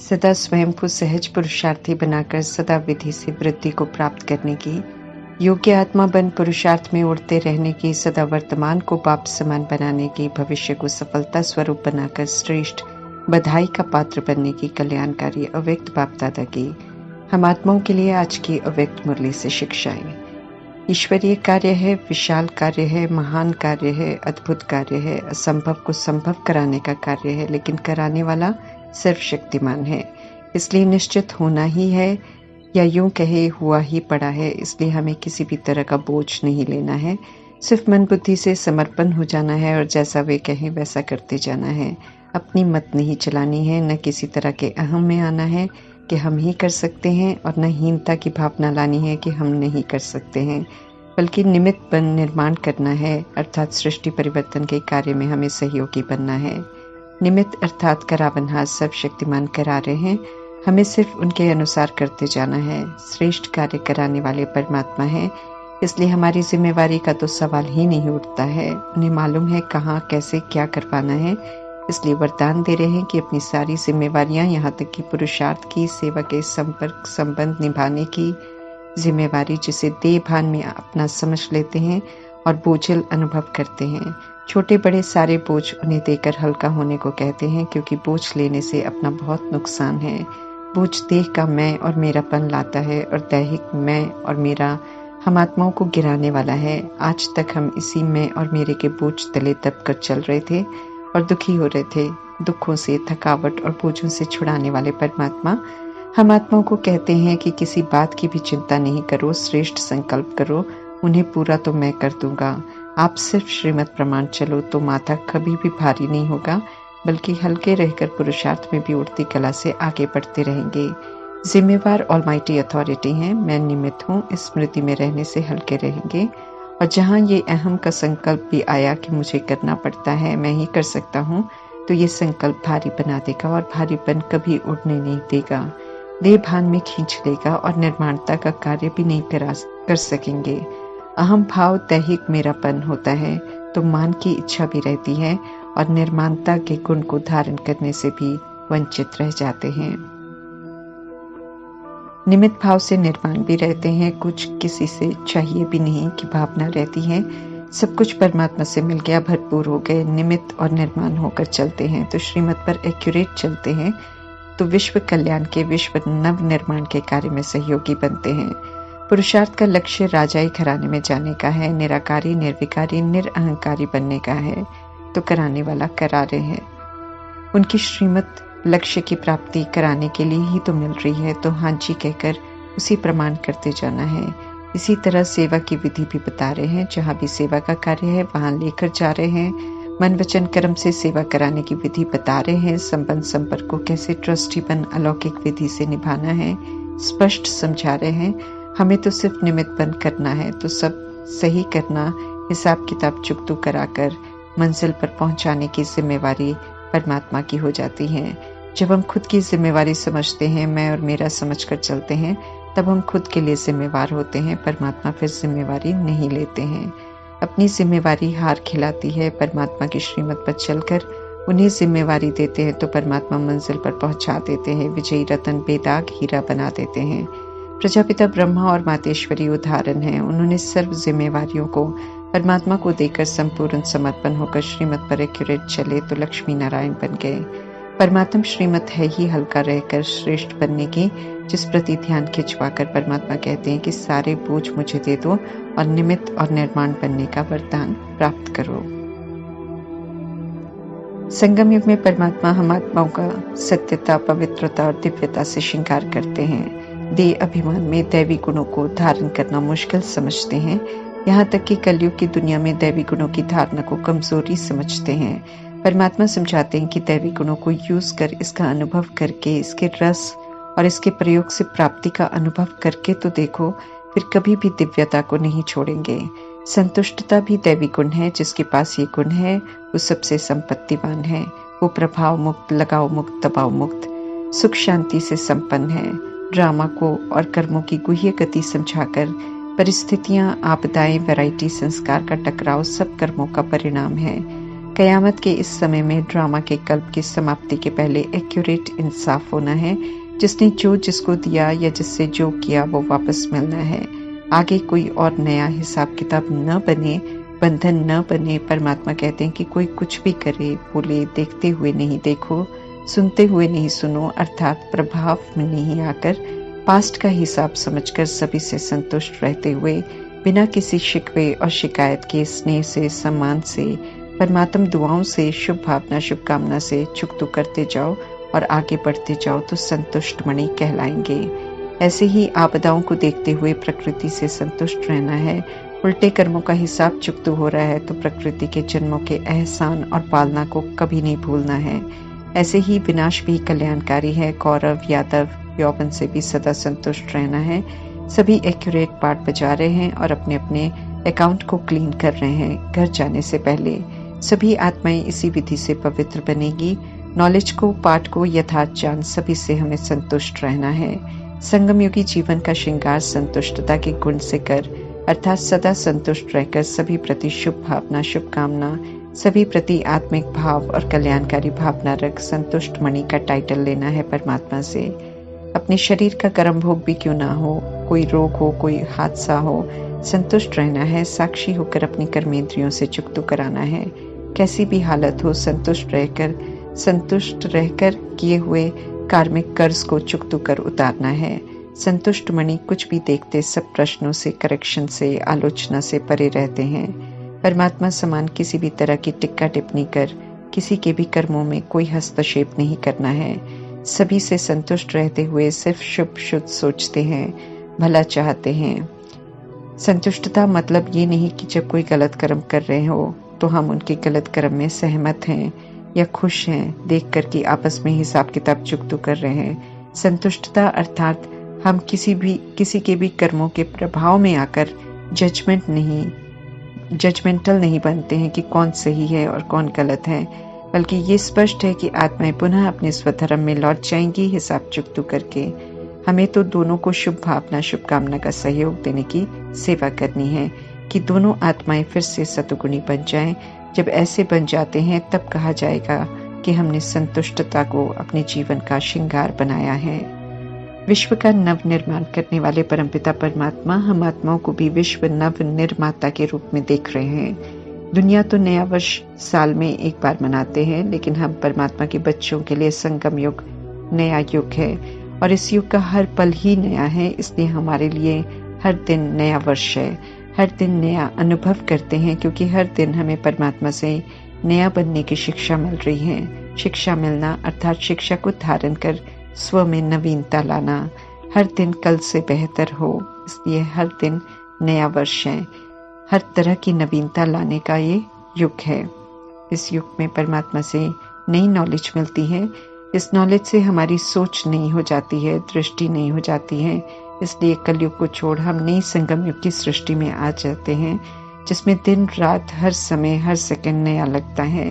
सदा स्वयं को सहज पुरुषार्थी बनाकर सदा विधि से वृद्धि को प्राप्त करने की, योग्य आत्मा बन पुरुषार्थ में उड़ते रहने की, सदा वर्तमान को बाप समान बनाने की, भविष्य को सफलता स्वरूप बनाकर श्रेष्ठ बधाई का पात्र बनने की कल्याणकारी अव्यक्त बाप दादा की हम आत्माओं के लिए आज की अव्यक्त मुरली से शिक्षाएं। ईश्वरीय कार्य है, विशाल कार्य है, महान कार्य है, अद्भुत कार्य है, असंभव को संभव कराने का कार्य है, लेकिन कराने वाला सर्वशक्तिमान है। इसलिए निश्चित होना ही है, या यूं कहे हुआ ही पड़ा है। इसलिए हमें किसी भी तरह का बोझ नहीं लेना है, सिर्फ मन बुद्धि से समर्पण हो जाना है और जैसा वे कहें वैसा करते जाना है। अपनी मत नहीं चलानी है, न किसी तरह के अहम में आना है कि हम ही कर सकते हैं, और न हीनता की भावना लानी है कि हम नहीं कर सकते हैं, बल्कि निमित्त बन निर्माण करना है, अर्थात सृष्टि परिवर्तन के कार्य में हमें सहयोगी बनना है। निमित्त अर्थात कराबनहार सब शक्तिमान करा रहे हैं, हमें सिर्फ उनके अनुसार करते जाना है। श्रेष्ठ कार्य कराने वाले परमात्मा है, इसलिए हमारी जिम्मेवारी का तो सवाल ही नहीं उठता है। उन्हें मालूम है कहाँ कैसे क्या करवाना है, इसलिए वरदान दे रहे हैं कि अपनी सारी जिम्मेवारियां, यहाँ तक कि पुरुषार्थ की, सेवा के संपर्क संबंध निभाने की जिम्मेवारी, जिसे देह भान में अपना समझ लेते हैं और बोझिल अनुभव करते हैं। छोटे बड़े सारे बोझ उन्हें देकर हल्का होने को कहते हैं, क्योंकि बोझ लेने से अपना बहुत नुकसान है। बोझ देह का मैं और मेरापन लाता है, और दैहिक मैं और मेरा हम आत्माओं को गिराने वाला है। आज तक हम इसी मैं और मेरे के बोझ तले दब कर चल रहे थे और दुखी हो रहे थे। दुखों से, थकावट और बोझों से छुड़ाने वाले परमात्मा हम आत्माओं को कहते हैं कि किसी बात की भी चिंता नहीं करो, श्रेष्ठ संकल्प करो, उन्हें पूरा तो मैं कर दूंगा। आप सिर्फ श्रीमत प्रमाण चलो तो माथा कभी भी भारी नहीं होगा, बल्कि हल्के रहकर पुरुषार्थ में भी उड़ती कला से आगे बढ़ते रहेंगे। जिम्मेवार ऑलमाइटी अथॉरिटी हैं, मैं निमित्त हूँ, इस स्मृति में रहने से हल्के रहेंगे। और जहाँ ये अहम का संकल्प भी आया कि मुझे करना पड़ता है, मैं ही कर सकता हूँ, तो ये संकल्प भारी बना देगा और भारीपन कभी उड़ने नहीं देगा, देह भान में खींच लेगा और निर्माणता का कार्य भी नहीं कर सकेंगे। अहम भाव दैहिक मेरापन होता है तो मान की इच्छा भी रहती है, और निर्माणता के गुण को धारण करने से भी वंचित रह जाते हैं। निमित्त भाव से निर्माण भी रहते हैं, कुछ किसी से चाहिए भी नहीं की भावना रहती है। सब कुछ परमात्मा से मिल गया, भरपूर हो गए, निमित्त और निर्माण होकर चलते हैं तो श्रीमत पर एक्यूरेट चलते हैं, तो विश्व कल्याण के, विश्व नव निर्माण के कार्य में सहयोगी बनते हैं। पुरुषार्थ का लक्ष्य राजाई घराने में जाने का है, निराकारी, निर्विकारी, निरअहंकारी बनने का है, तो कराने वाला करा रहे हैं। उनकी श्रीमत लक्ष्य की प्राप्ति कराने के लिए ही तो मिल रही है, तो हाँ जी कहकर उसी प्रमाण करते जाना है। इसी तरह सेवा की विधि भी बता रहे हैं, जहाँ भी सेवा का कार्य है वहां लेकर जा रहे हैं। मन वचन कर्म से सेवा कराने की विधि बता रहे हैं। संबंध संपर्क को कैसे ट्रस्टीपन अलौकिक विधि से निभाना है स्पष्ट समझा रहे हैं। हमें तो सिर्फ निमित्त बन करना है, तो सब सही करना, हिसाब किताब चुकतू कराकर मंजिल पर पहुंचाने की जिम्मेवारी परमात्मा की हो जाती है। जब हम खुद की जिम्मेवारी समझते हैं, मैं और मेरा समझकर चलते हैं, तब हम खुद के लिए जिम्मेवार होते हैं। परमात्मा फिर जिम्मेवारी नहीं लेते हैं। अपनी जिम्मेवारी हार खिलाती है। परमात्मा की श्रीमत पर चलकर उन्हें जिम्मेवारी देते हैं तो परमात्मा मंजिल पर पहुंचा देते हैं, विजयी रतन बेदाग हीरा बना देते हैं। प्रजापिता ब्रह्मा और मातेश्वरी उदाहरण हैं। उन्होंने सर्व जिम्मेवारियों को परमात्मा को देकर संपूर्ण समर्पण होकर श्रीमत पर एक्यूरेट चले तो लक्ष्मी नारायण बन गए। परमात्मा श्रीमत है ही हल्का रहकर श्रेष्ठ बनने की, जिस प्रति ध्यान खिंचवाकर परमात्मा कहते हैं कि सारे बोझ मुझे दे दो और निमित्त और निर्माण बनने का वरदान प्राप्त करो। संगम युग में परमात्मा हम आत्माओं का सत्यता, पवित्रता और दिव्यता से श्रृंगार करते हैं। देह अभिमान में दैवी गुणों को धारण करना मुश्किल समझते हैं। यहाँ तक कि कलयुग की दुनिया में दैवी गुणों की धारणा को कमजोरी समझते हैं। परमात्मा समझाते हैं कि दैवी गुणों को यूज कर, इसका अनुभव करके, इसके रस और इसके प्रयोग से प्राप्ति का अनुभव करके तो देखो, फिर कभी भी दिव्यता को नहीं छोड़ेंगे। संतुष्टता भी दैवी गुण है। जिसके पास ये गुण है वो सबसे संपत्तिवान है। वो प्रभाव मुक्त, लगाव मुक्त, दबाव मुक्त, सुख शांति से संपन्न है। ड्रामा को और कर्मों की गुह्य गति समझाकर परिस्थितियां, आपदाएं, वैरायटी, संस्कार का टकराव सब कर्मों का परिणाम है। कयामत के इस समय में ड्रामा के कल्प की समाप्ति के पहले एक्यूरेट इंसाफ होना है। जिसने जो जिसको दिया या जिससे जो किया वो वापस मिलना है। आगे कोई और नया हिसाब किताब न बने, बंधन न बने। परमात्मा कहते हैं कि कोई कुछ भी करे, बोले, देखते हुए नहीं देखो, सुनते हुए नहीं सुनो, अर्थात प्रभाव में नहीं आकर पास्ट का हिसाब समझकर सभी से संतुष्ट रहते हुए बिना किसी शिकवे और शिकायत के स्नेह से, सम्मान से, परमात्म दुआओं से, शुभ भावना, शुभकामना से चुकतू करते जाओ और आगे बढ़ते जाओ तो संतुष्ट मणि कहलाएंगे। ऐसे ही आपदाओं को देखते हुए प्रकृति से संतुष्ट रहना है। उल्टे कर्मों का हिसाब चुकतू हो रहा है तो प्रकृति के जन्मों के एहसान और पालना को कभी नहीं भूलना है। ऐसे ही विनाश भी कल्याणकारी है। कौरव, यादव, यौवन से भी सदा संतुष्ट रहना है। सभी एक्यूरेट पार्ट बजा रहे हैं और अपने अपने अकाउंट को क्लीन कर रहे हैं। घर जाने से पहले सभी आत्माएं इसी विधि से पवित्र बनेगी। नॉलेज को, पाठ को यथार्थ जान सभी से हमें संतुष्ट रहना है। संगम युगी जीवन का श्रृंगार संतुष्टता के गुण से कर, अर्थात सदा संतुष्ट रहकर सभी प्रति शुभ भावना, शुभकामना, सभी प्रति आत्मिक भाव और कल्याणकारी भावना रख संतुष्ट मणि का टाइटल लेना है परमात्मा से। अपने शरीर का कर्म भोग भी क्यों ना हो, कोई रोग हो, कोई हादसा हो, संतुष्ट रहना है। साक्षी होकर अपनी कर्मेंद्रियों से चुकतू कराना है। कैसी भी हालत हो, संतुष्ट रहकर किए हुए कार्मिक कर्ज को चुकतू कर उतारना है। संतुष्ट मणि कुछ भी देखते सब प्रश्नों से, करेक्शन से, आलोचना से परे रहते हैं। परमात्मा समान किसी भी तरह की टिक्का टिप्पणी कर किसी के भी कर्मों में कोई हस्तक्षेप नहीं करना है। सभी से संतुष्ट रहते हुए सिर्फ शुभ शुद्ध सोचते हैं, भला चाहते हैं। संतुष्टता मतलब ये नहीं कि जब कोई गलत कर्म कर रहे हो तो हम उनके गलत कर्म में सहमत हैं या खुश हैं देखकर कि आपस में हिसाब किताब चुकतू कर रहे हैं। संतुष्टता अर्थात हम किसी के भी कर्मों के प्रभाव में आकर जजमेंटल नहीं बनते हैं कि कौन सही है और कौन गलत है, बल्कि ये स्पष्ट है कि आत्माएं पुनः अपने स्वधर्म में लौट जाएंगी हिसाब चुकतू करके। हमें तो दोनों को शुभ भावना, शुभकामना का सहयोग देने की सेवा करनी है कि दोनों आत्माएं फिर से सतुगुणी बन जाएं। जब ऐसे बन जाते हैं तब कहा जाएगा कि हमने संतुष्टता को अपने जीवन का श्रृंगार बनाया है। विश्व का नव निर्माण करने वाले परमपिता परमात्मा हम आत्माओं को भी विश्व नव निर्माता के रूप में देख रहे हैं। दुनिया तो नया वर्ष साल में एक बार मनाते हैं, लेकिन हम परमात्मा के बच्चों के लिए संगम युग नया युग है और इस युग का हर पल ही नया है। इसलिए हमारे लिए हर दिन नया वर्ष है। हर दिन नया अनुभव करते हैं क्योंकि हर दिन हमें परमात्मा से नया बनने की शिक्षा मिल रही है। शिक्षा मिलना अर्थात शिक्षा को धारण कर स्व में नवीनता लाना। हर दिन कल से बेहतर हो, इसलिए हर दिन नया वर्ष है। हर तरह की नवीनता लाने का ये युग है। इस युग में परमात्मा से नई नॉलेज मिलती है। इस नॉलेज से हमारी सोच नई हो जाती है, दृष्टि नई हो जाती है। इसलिए कलयुग को छोड़ हम नई संगम युग की सृष्टि में आ जाते हैं, जिसमें दिन रात, हर समय, हर सेकंड नया लगता है।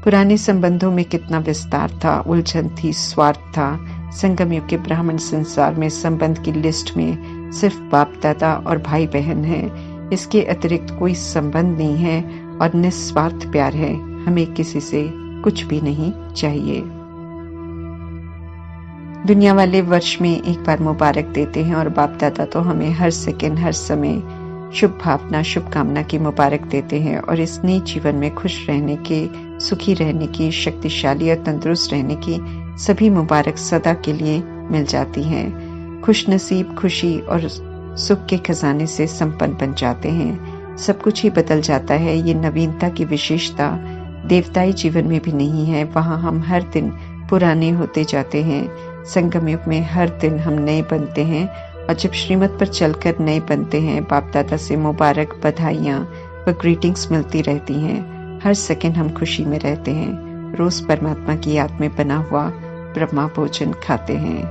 पुराने संबंधों में कितना विस्तार था, उलझन थी, स्वार्थ था। संगम युग के ब्राह्मण संसार में संबंध की लिस्ट में सिर्फ बाप दादा और भाई बहन है। इसके अतिरिक्त कोई संबंध नहीं है और निस्वार्थ प्यार है। हमें किसी से कुछ भी नहीं चाहिए। दुनिया वाले वर्ष में एक बार मुबारक देते हैं और बाप दादा तो हमें हर सेकंड, हर समय शुभ भावना, शुभकामना की मुबारक देते हैं और इस नए जीवन में खुश रहने के, सुखी रहने की, शक्तिशाली और तंदुरुस्त रहने की सभी मुबारक सदा के लिए मिल जाती हैं। खुश नसीब, खुशी और सुख के खजाने से संपन्न बन जाते हैं। सब कुछ ही बदल जाता है। ये नवीनता की विशेषता देवताई जीवन में भी नहीं है। वहाँ हम हर दिन पुराने होते जाते हैं। संगम युग में हर दिन हम नए बनते हैं और जब श्रीमत पर चलकर नए बनते हैं, बाप दादा से मुबारक, बधाइयाँ व ग्रीटिंग्स मिलती रहती हैं। हर सेकंड हम खुशी में रहते हैं। रोज परमात्मा की याद में बना हुआ ब्रह्मा भोजन खाते हैं।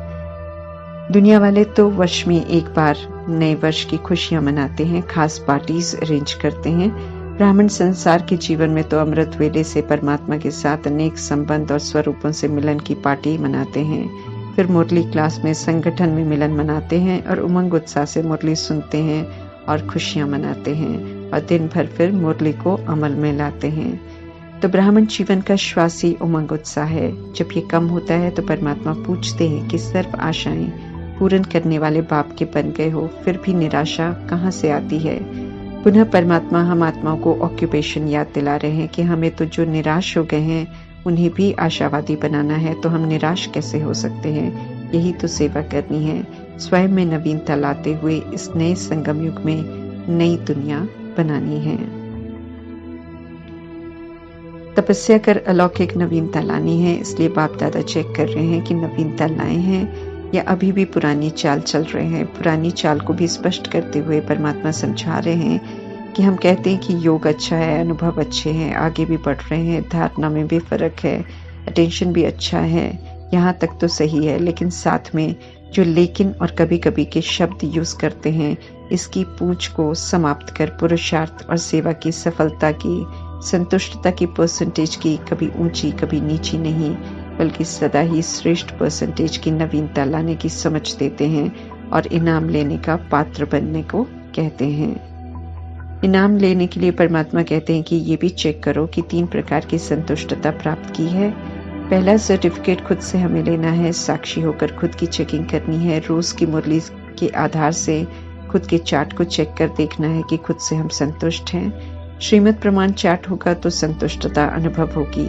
दुनिया वाले तो वर्ष में एक बार नए वर्ष की खुशियां मनाते हैं, खास पार्टीज अरेंज करते हैं। ब्राह्मण संसार के जीवन में तो अमृत वेले से परमात्मा के साथ अनेक संबंध और स्वरूपों से मिलन की पार्टी मनाते हैं। फिर मुरली क्लास में संगठन में मिलन मनाते हैं और उमंग उत्साह से मुरली सुनते हैं और खुशियां मनाते हैं और दिन भर फिर मुरली को अमल में लाते हैं। तो ब्राह्मण जीवन का श्वासी उमंग उत्साह है। जब ये कम होता है तो परमात्मा पूछते हैं कि सर्व आशाएं पूर्ण करने वाले बाप के बन गए हो, फिर भी निराशा कहाँ से आती है। पुनः परमात्मा हम आत्माओं को ऑक्यूपेशन याद दिला रहे हैं कि हमें तो जो निराश हो गए हैं उन्हें भी आशावादी बनाना है, तो हम निराश कैसे हो सकते हैं। यही तो सेवा करनी है, स्वयं में नवीनता लाते हुए इस नए संगम युग में नई दुनिया बनानी है। तपस्या कर अलौकिक नवीनता लानी है, इसलिए बाप दादा चेक कर रहे हैं कि नवीनता लाए हैं या अभी भी पुरानी चाल चल रहे हैं। पुरानी चाल को भी स्पष्ट करते हुए परमात्मा समझा रहे हैं कि हम कहते हैं कि योग अच्छा है, अनुभव अच्छे हैं, आगे भी बढ़ रहे हैं, धारणा में भी फर्क है, अटेंशन भी अच्छा है, यहाँ तक तो सही है, लेकिन साथ में जो लेकिन और कभी कभी के शब्द यूज करते हैं, इसकी पूंछ को समाप्त कर पुरुषार्थ और सेवा की सफलता की, संतुष्टता की परसेंटेज की कभी ऊंची कभी नीची नहीं, बल्कि सदा ही श्रेष्ठ परसेंटेज की नवीनता लाने की समझ देते हैं और इनाम लेने का पात्र बनने को कहते हैं। इनाम लेने के लिए परमात्मा कहते हैं कि ये भी चेक करो कि 3 प्रकार की संतुष्टता प्राप्त की है। पहला सर्टिफिकेट खुद से हमें लेना है, साक्षी होकर खुद की चेकिंग करनी है, रोज की मुरली के आधार से खुद के चार्ट को चेक कर देखना है कि खुद से हम संतुष्ट हैं। श्रीमद् प्रमाण चार्ट होगा तो संतुष्टता अनुभव होगी।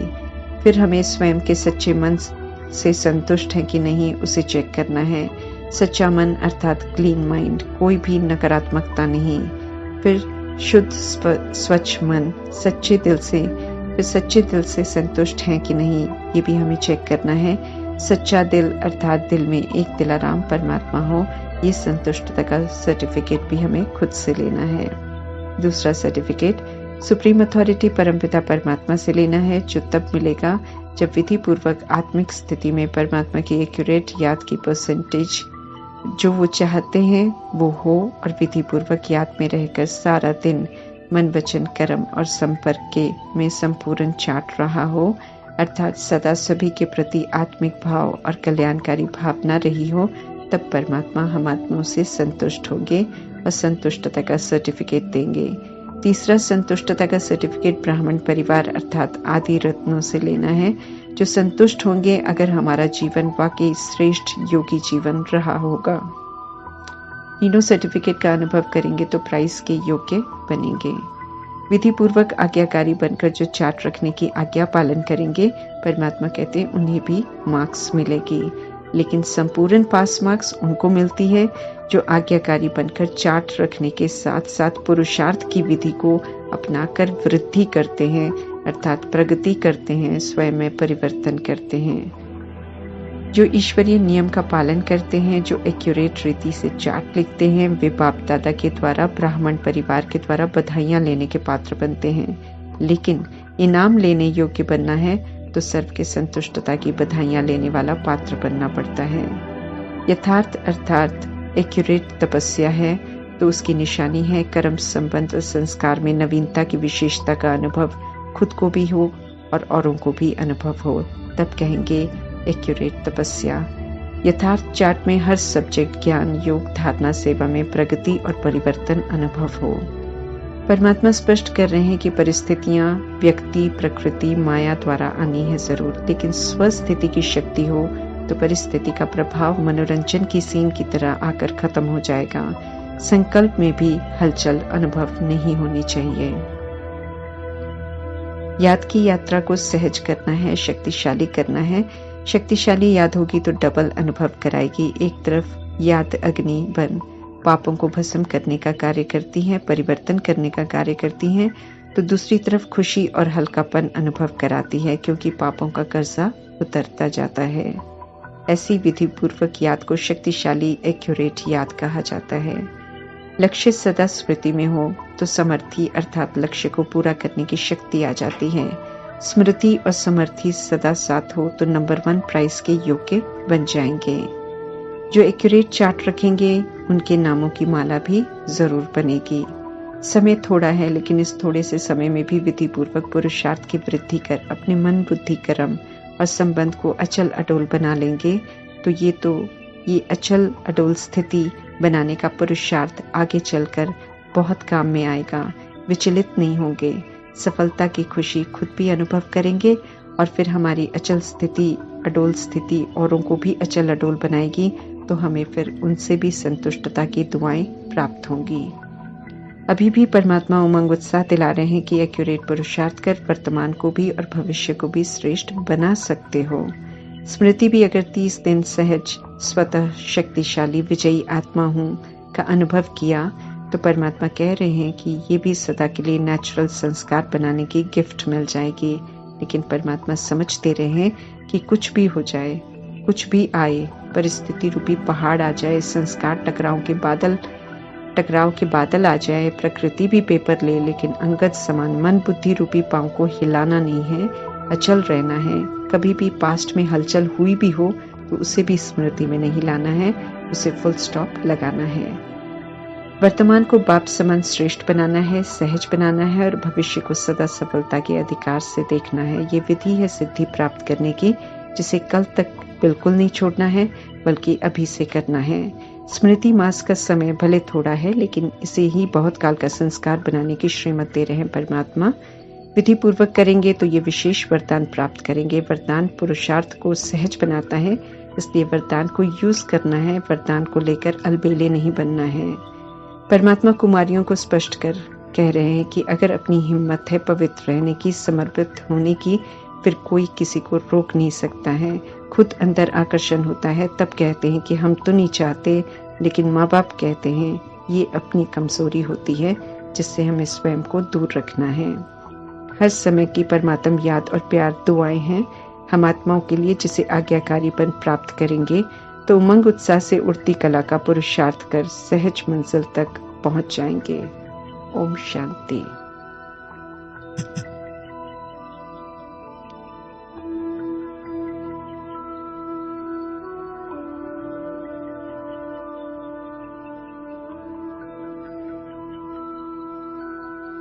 फिर हमें स्वयं के सच्चे मन से संतुष्ट है कि नहीं, उसे चेक करना है। सच्चा मन अर्थात क्लीन माइंड, कोई भी नकारात्मकता नहीं। फिर शुद्ध स्वच्छ मन, सच्चे दिल से संतुष्ट हैं कि नहीं, ये भी हमें चेक करना है। सच्चा दिल अर्थात दिल में एक दिलाराम परमात्मा हो, ये संतुष्टता का सर्टिफिकेट भी हमें खुद से लेना है। दूसरा सर्टिफिकेट सुप्रीम अथॉरिटी परमपिता परमात्मा से लेना है, जो तब मिलेगा जब विधि पूर्वक आत्मिक स्थिति में परमात्मा की एक्यूरेट याद की परसेंटेज जो वो चाहते हैं वो हो, और विधि पूर्वक याद में रहकर सारा दिन मन वचन कर्म और संपर्क के में संपूर्ण चाट रहा हो, अर्थात सदा सभी के प्रति आत्मिक भाव और कल्याणकारी भावना रही हो, तब परमात्मा हम आत्माओं से संतुष्ट होंगे और संतुष्टता का सर्टिफिकेट देंगे। तीसरा संतुष्टता का सर्टिफिकेट ब्राह्मण परिवार अर्थात आदि रत्नों से लेना है, जो संतुष्ट होंगे अगर हमारा जीवन वाकई श्रेष्ठ योगी जीवन रहा होगा। तीनों सर्टिफिकेट का अनुभव करेंगे तो प्राइज के योग्य बनेंगे। विधि पूर्वक आज्ञाकारी बनकर जो चार्ट रखने की आज्ञा पालन करेंगे, परमात्मा कहते हैं उन्हें भी मार्क्स मिलेगी, लेकिन संपूर्ण पास मार्क्स उनको मिलती है जो आज्ञाकारी बनकर चार्ट रखने के साथ साथ पुरुषार्थ की विधि को अपनाकर वृद्धि करते हैं, अर्थात प्रगति करते हैं, स्वयं में परिवर्तन करते हैं। जो ईश्वरीय नियम का पालन करते हैं, जो एक्यूरेट रीति से चार्ट लिखते हैं, वे बाप दादा के द्वारा ब्राह्मण परिवार के द्वारा बधाइयां लेने के पात्र बनते हैं। लेकिन इनाम लेने योग्य बनना है तो सर्व के संतुष्टता की बधाइयां लेने वाला पात्र बनना पड़ता है। यथार्थ अर्थात एक्यूरेट तपस्या है तो उसकी निशानी है कर्म संबंध और संस्कार में नवीनता की विशेषता का अनुभव खुद को भी हो और औरों को भी अनुभव हो, तब कहेंगे एक्यूरेट तपस्या। यथार्थ चार्ट में हर सब्जेक्ट ज्ञान योग धारणा सेवा में प्रगति और परिवर्तन अनुभव हो। परमात्मा स्पष्ट कर रहे हैं कि परिस्थितियां व्यक्ति प्रकृति माया द्वारा आनी है जरूर, लेकिन स्वस्थिति की शक्ति हो तो परिस्थिति का प्रभाव मनोरंजन की सीन की तरह आकर खत्म हो जाएगा। संकल्प में भी हलचल अनुभव नहीं होनी चाहिए। याद की यात्रा को सहज करना है, शक्तिशाली करना है। शक्तिशाली याद होगी तो डबल अनुभव कराएगी। एक तरफ याद अग्नि बन पापों को भस्म करने का कार्य करती है, परिवर्तन करने का कार्य करती है, तो दूसरी तरफ खुशी और हल्कापन अनुभव कराती है, क्योंकि पापों का कर्जा उतरता जाता है। ऐसी विधि पूर्वक याद को शक्तिशाली एक्यूरेट याद कहा जाता है। लक्ष्य सदा स्मृति में हो तो समर्थी अर्थात लक्ष्य को पूरा करने की शक्ति आ जाती है। स्मृति और समर्थी सदा साथ हो तो नंबर 1 प्राइज के योग्य बन जाएंगे। जो एक्यूरेट चार्ट रखेंगे उनके नामों की माला भी जरूर बनेगी। समय थोड़ा है, लेकिन इस थोड़े से समय में भी विधि पूर्वक पुरुषार्थ की वृद्धि कर अपने मन बुद्धि कर्म और संबंध को अचल अडोल बना लेंगे, तो ये अचल अडोल स्थिति बनाने का पुरुषार्थ आगे चलकर बहुत काम में आएगा। विचलित नहीं होंगे, सफलता की खुशी खुद भी अनुभव करेंगे और फिर हमारी अचल स्थिति, अडोल स्थिति औरों को भी अचल अडोल बनाएगी, तो हमें फिर उनसे भी संतुष्टता की दुआएं प्राप्त होंगी। अभी भी परमात्मा उमंग उत्साह दिला रहे हैं कि एक्यूरेट पुरुषार्थ कर वर्तमान को भी और भविष्य को भी श्रेष्ठ बना सकते हो। स्मृति भी अगर 30 दिन सहज, स्वतः शक्तिशाली, विजयी आत्मा हूं का अनुभव किया, तो परमात्मा कह रहे हैं कि ये भी सदा के लिए नेचुरल संस्कार बनाने की गिफ्ट मिल जाएगी। लेकिन परमात्मा समझते रहे हैं कि कुछ भी हो जाए, कुछ भी आए, परिस्थिति रूपी पहाड़ आ जाए, संस्कार टकराव के बादल आ जाए, प्रकृति भी पेपर ले, लेकिन अंगद समान मन बुद्धि रूपी पांव को हिलाना नहीं है, अचल रहना है। कभी भी पास्ट में हलचल हुई भी हो तो उसे भी स्मृति में नहीं लाना है, उसे फुल स्टॉप लगाना है। वर्तमान को बाप समान श्रेष्ठ बनाना है, सहज बनाना है और भविष्य को सदा सफलता के अधिकार से देखना है। ये विधि है सिद्धि प्राप्त करने की, जिसे कल तक बिल्कुल नहीं छोड़ना है, बल्कि अभी से करना है। स्मृति मास का समय भले थोड़ा है, लेकिन इसे ही बहुत काल का संस्कार बनाने की श्रीमत दे रहे हैं परमात्मा। विधि पूर्वक करेंगे तो ये विशेष वरदान प्राप्त करेंगे। वरदान पुरुषार्थ को सहज बनाता है, इसलिए वरदान को यूज करना है, वरदान को लेकर अलबेले नहीं बनना है। परमात्मा कुमारियों को स्पष्ट कर कह रहे हैं कि अगर अपनी हिम्मत है पवित्र रहने की, समर्पित होने की, फिर कोई किसी को रोक नहीं सकता है। खुद अंदर आकर्षण होता है, तब कहते हैं कि हम तो नहीं चाहते, लेकिन माँ बाप कहते हैं। ये अपनी कमजोरी होती है, जिससे हमें स्वयं को दूर रखना है। हर समय की परमात्म याद और प्यार दुआएं हैं हम आत्माओं के लिए, जिसे आज्ञाकारीपन प्राप्त करेंगे तो उमंग उत्साह से उड़ती कला का पुरुषार्थ कर सहज मंजिल तक पहुंच जाएंगे। ओम शांति।